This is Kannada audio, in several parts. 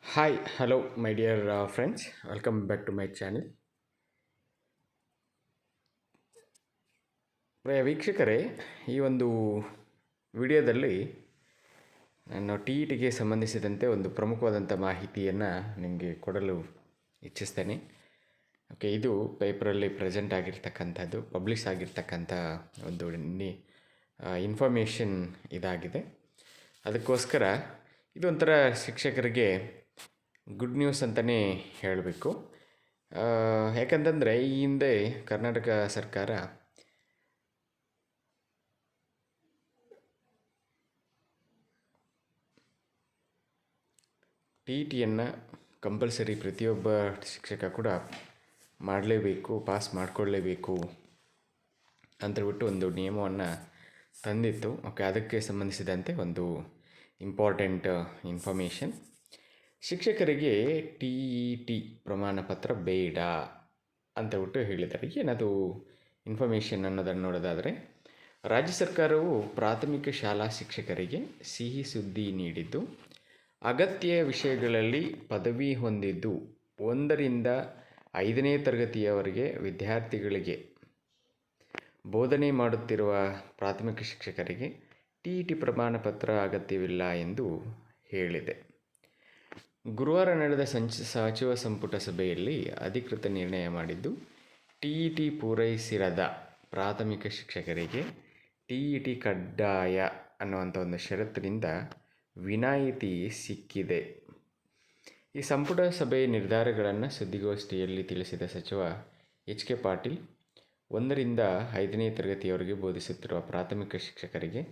Hi, hello, my dear friends. Welcome back to my channel. ವೀಕ್ಷಕರೇ, ಈ ಒಂದು ವಿಡಿಯೋದಲ್ಲಿ ನಾನು ಟಿ ಇ ಟಿಗೆ ಸಂಬಂಧಿಸಿದಂತೆ ಒಂದು ಪ್ರಮುಖವಾದಂಥ ಮಾಹಿತಿಯನ್ನು ನಿಮಗೆ ಕೊಡಲು ಇಚ್ಛಿಸ್ತೇನೆ. ಓಕೆ, ಇದು ಪೇಪರಲ್ಲಿ ಪ್ರೆಸೆಂಟ್ ಆಗಿರ್ತಕ್ಕಂಥದ್ದು, ಪಬ್ಲಿಷ್ ಆಗಿರ್ತಕ್ಕಂಥ ಒಂದು ಇನ್ಫಾರ್ಮೇಷನ್ ಇದಾಗಿದೆ. ಅದಕ್ಕೋಸ್ಕರ ಇದೊಂಥರ ಶಿಕ್ಷಕರಿಗೆ ಗುಡ್ ನ್ಯೂಸ್ ಅಂತಲೇ ಹೇಳಬೇಕು. ಯಾಕಂತಂದರೆ ಈ ಹಿಂದೆ ಕರ್ನಾಟಕ ಸರ್ಕಾರ ಟಿ ಇ ಟಿಯನ್ನು ಕಂಪಲ್ಸರಿ ಪ್ರತಿಯೊಬ್ಬ ಶಿಕ್ಷಕ ಕೂಡ ಮಾಡಲೇಬೇಕು, ಪಾಸ್ ಮಾಡಿಕೊಳ್ಳಲೇಬೇಕು ಅಂತೇಳ್ಬಿಟ್ಟು ಒಂದು ನಿಯಮವನ್ನು ತಂದಿತ್ತು. ಓಕೆ, ಅದಕ್ಕೆ ಸಂಬಂಧಿಸಿದಂತೆ ಒಂದು ಇಂಪಾರ್ಟೆಂಟ್ ಇನ್ಫಾರ್ಮೇಷನ್. ಶಿಕ್ಷಕರಿಗೆ ಟಿ ಇ ಟಿ ಪ್ರಮಾಣ ಪತ್ರ ಬೇಡ ಅಂತೇಳ್ಬಿಟ್ಟು ಹೇಳಿದ್ದಾರೆ. ಏನದು ಇನ್ಫಾರ್ಮೇಷನ್ ಅನ್ನೋದನ್ನು ನೋಡೋದಾದರೆ, ರಾಜ್ಯ ಸರ್ಕಾರವು ಪ್ರಾಥಮಿಕ ಶಾಲಾ ಶಿಕ್ಷಕರಿಗೆ ಸಿಹಿ ಸುದ್ದಿ ನೀಡಿದ್ದು, ಅಗತ್ಯ ವಿಷಯಗಳಲ್ಲಿ ಪದವಿ ಹೊಂದಿದ್ದು 1ರಿಂದ 5ನೇ ತರಗತಿಯವರೆಗೆ ವಿದ್ಯಾರ್ಥಿಗಳಿಗೆ ಬೋಧನೆ ಮಾಡುತ್ತಿರುವ ಪ್ರಾಥಮಿಕ ಶಿಕ್ಷಕರಿಗೆ ಟಿ ಇ ಟಿ ಪ್ರಮಾಣ ಪತ್ರ ಅಗತ್ಯವಿಲ್ಲ ಎಂದು ಹೇಳಿದೆ. ಗುರುವಾರ ನಡೆದ ಸಚಿವ ಸಂಪುಟ ಸಭೆಯಲ್ಲಿ ಅಧಿಕೃತ ನಿರ್ಣಯ ಮಾಡಿದ್ದು, ಟಿ ಇ ಟಿ ಪೂರೈಸಿರದ ಪ್ರಾಥಮಿಕ ಶಿಕ್ಷಕರಿಗೆ ಟಿ ಇ ಟಿ ಕಡ್ಡಾಯ ಅನ್ನುವಂಥ ಒಂದು ಷರತ್ತಿನಿಂದ ವಿನಾಯಿತಿ ಸಿಕ್ಕಿದೆ. ಈ ಸಂಪುಟ ಸಭೆಯ ನಿರ್ಧಾರಗಳನ್ನು ಸುದ್ದಿಗೋಷ್ಠಿಯಲ್ಲಿ ತಿಳಿಸಿದ ಸಚಿವ ಎಚ್ ಕೆ ಪಾಟೀಲ್, 1ರಿಂದ 5ನೇ ತರಗತಿಯವರೆಗೆ ಬೋಧಿಸುತ್ತಿರುವ ಪ್ರಾಥಮಿಕ ಶಿಕ್ಷಕರಿಗೆ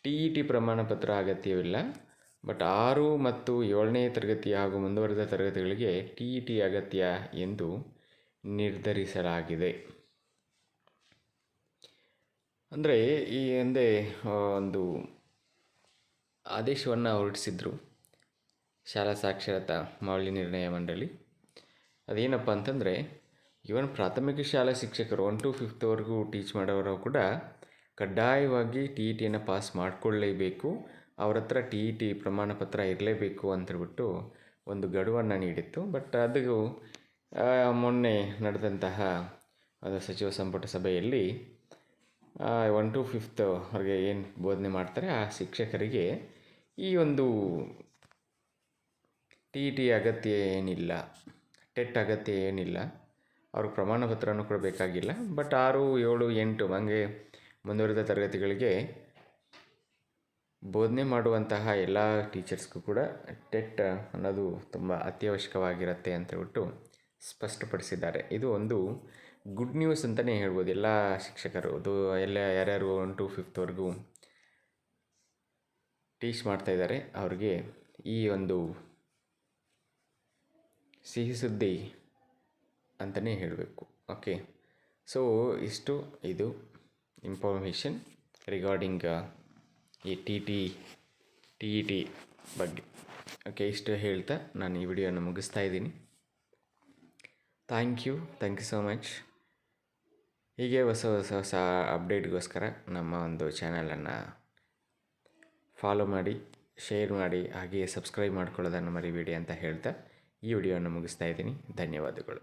ಟಿ ಇ ಟಿ ಪ್ರಮಾಣ ಪತ್ರ ಅಗತ್ಯವಿಲ್ಲ. ಬಟ್ 6 ಮತ್ತು 7ನೇ ತರಗತಿ ಹಾಗೂ ಮುಂದುವರೆದ ತರಗತಿಗಳಿಗೆ ಟಿ ಇ ಟಿ ಅಗತ್ಯ ಎಂದು ನಿರ್ಧರಿಸಲಾಗಿದೆ. ಅಂದರೆ ಈ ಹಿಂದೆ ಒಂದು ಆದೇಶವನ್ನು ಹೊರಡಿಸಿದ್ರು ಶಾಲಾ ಸಾಕ್ಷರತಾ ಮೌಲ್ಯ ನಿರ್ಣಯ ಮಂಡಳಿ. ಅದೇನಪ್ಪ ಅಂತಂದರೆ, ಇವನ್ ಪ್ರಾಥಮಿಕ ಶಾಲಾ ಶಿಕ್ಷಕರು 1 to 5th ಟೀಚ್ ಮಾಡೋರು ಕೂಡ ಕಡ್ಡಾಯವಾಗಿ ಟಿ ಇ ಟಿಯನ್ನು ಪಾಸ್ ಮಾಡಿಕೊಳ್ಳಲೇಬೇಕು, ಅವ್ರ ಹತ್ರ ಟಿ ಇ ಟಿ ಪ್ರಮಾಣ ಪತ್ರ ಇರಲೇಬೇಕು ಅಂತೇಳ್ಬಿಟ್ಟು ಒಂದು ಗಡುವನ್ನು ನೀಡಿತ್ತು. ಬಟ್ ಅದು ಮೊನ್ನೆ ನಡೆದಂತಹ ಒಂದು ಸಚಿವ ಸಂಪುಟ ಸಭೆಯಲ್ಲಿ 1 to 5th ಏನು ಬೋಧನೆ ಮಾಡ್ತಾರೆ ಆ ಶಿಕ್ಷಕರಿಗೆ ಈ ಒಂದು ಟಿ ಇ ಟಿ ಅಗತ್ಯ ಏನಿಲ್ಲ, ಟೆಟ್ ಅಗತ್ಯ ಏನಿಲ್ಲ, ಅವ್ರಿಗೆ ಪ್ರಮಾಣ ಪತ್ರನೂ ಕೂಡ ಬೇಕಾಗಿಲ್ಲ. ಬಟ್ 6, 7, 8 ಹಂಗೆ ಮುಂದುವರೆದ ತರಗತಿಗಳಿಗೆ ಬೋಧನೆ ಮಾಡುವಂತಹ ಎಲ್ಲ ಟೀಚರ್ಸ್ಗೂ ಕೂಡ ಟೆಟ್ ಅನ್ನೋದು ತುಂಬ ಅತ್ಯವಶ್ಯಕವಾಗಿರುತ್ತೆ ಅಂತೇಳ್ಬಿಟ್ಟು ಸ್ಪಷ್ಟಪಡಿಸಿದ್ದಾರೆ. ಇದು ಒಂದು ಗುಡ್ ನ್ಯೂಸ್ ಅಂತಲೇ ಹೇಳ್ಬೋದು. ಎಲ್ಲ ಶಿಕ್ಷಕರು ಯಾರ್ಯಾರು 1 to 5th ಟೀಚ್ ಮಾಡ್ತಾಯಿದ್ದಾರೆ ಅವ್ರಿಗೆ ಈ ಒಂದು ಸಿಹಿ ಸುದ್ದಿ ಅಂತಲೇ ಹೇಳಬೇಕು. ಓಕೆ, ಸೊ ಇದು ಇನ್ಫಾರ್ಮೇಷನ್ ರಿಗಾರ್ಡಿಂಗ್ ಈ ಟಿ ಇ ಟಿ ಬಗ್ಗೆ. ಓಕೆ, ಇಷ್ಟು ಹೇಳ್ತಾ ನಾನು ಈ ವಿಡಿಯೋನ ಮುಗಿಸ್ತಾ ಇದ್ದೀನಿ. Thank you so much. ಹೀಗೆ ಹೊಸ ಅಪ್ಡೇಟ್ಗೋಸ್ಕರ ನಮ್ಮ ಒಂದು ಚಾನಲನ್ನು ಫಾಲೋ ಮಾಡಿ, ಶೇರ್ ಮಾಡಿ, ಹಾಗೆಯೇ ಸಬ್ಸ್ಕ್ರೈಬ್ ಮಾಡ್ಕೊಳ್ಳೋದನ್ನು ಮರಿಬೇಡಿ ಅಂತ ಹೇಳ್ತಾ ಈ ವಿಡಿಯೋನ ಮುಗಿಸ್ತಾ ಇದ್ದೀನಿ. ಧನ್ಯವಾದಗಳು.